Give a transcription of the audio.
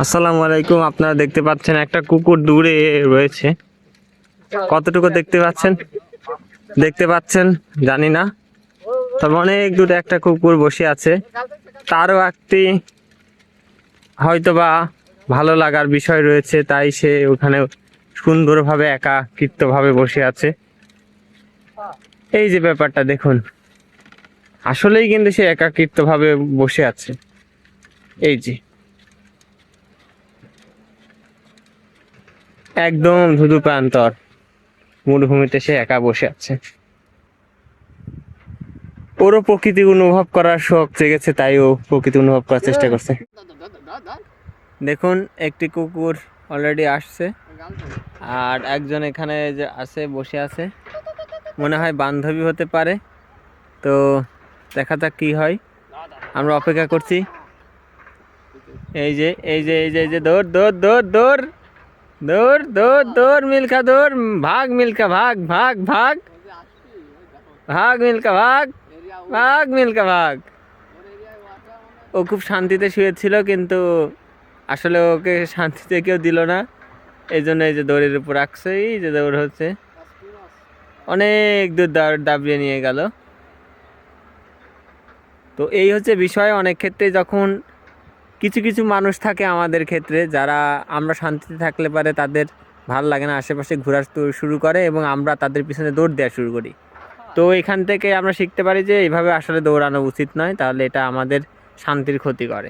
আসসালামু আলাইকুম। আপনারা দেখতে পাচ্ছেন একটা কুকুর দূরে রয়েছে। কতটুকু দেখতে পাচ্ছেন জানি না, তবে অনেক দূরে একটা কুকুর বসে আছে। তারও একটি হয়তোবা ভালো লাগার বিষয় রয়েছে, তাই সে ওখানে সুন্দরভাবে একাকিত্বভাবে বসে আছে। এই যে ব্যাপারটা দেখুন, আসলেই কিন্তু সে একাকিত্বভাবে বসে আছে। এই যে একদম ধুধু প্রান্তর মরুভূমিতে সে একা বসে আছে। ওরও প্রকৃতি অনুভব করার শখ জেগেছে, তাই ও প্রকৃতি অনুভব করার চেষ্টা করছে। দেখুন, একটি কুকুর অলরেডি আসছে, আর একজন এখানে যে আছে বসে আছে, মনে হয় বান্ধবী হতে পারে। তো দেখা যাক কি হয়, আমরা অপেক্ষা করছি। এই যে দৌড় দৌড় দৌড় দৌড় দৌড় দৌড় দৌড় মিল্কা দৌড়, ভাগ মিল্কা ভাগ ভাগ ভাগ ভাগ মিল্কা ভাগ ভাগ মিল্কা ভাগ। ও খুব শান্তিতে শুয়েছিল, কিন্তু আসলে ওকে শান্তিতে কেউ দিল না। এই জন্য এই যে দৌড়ের উপর রাখছে, এই যে দৌড় হচ্ছে, অনেক দূর দাবিয়ে নিয়ে গেল। তো এই হচ্ছে বিষয়। অনেক ক্ষেত্রে যখন কিছু কিছু মানুষ থাকে আমাদের ক্ষেত্রে, যারা আমরা শান্তিতে থাকলে পারে তাদের ভাল লাগে না, আশেপাশে ঘোরা শুরু করে এবং আমরা তাদের পিছনে দৌড় দেওয়া শুরু করি। তো এখান থেকে আমরা শিখতে পারি যে এইভাবে আসলে দৌড়ানো উচিত নয়, তাহলে এটা আমাদের শান্তির ক্ষতি করে।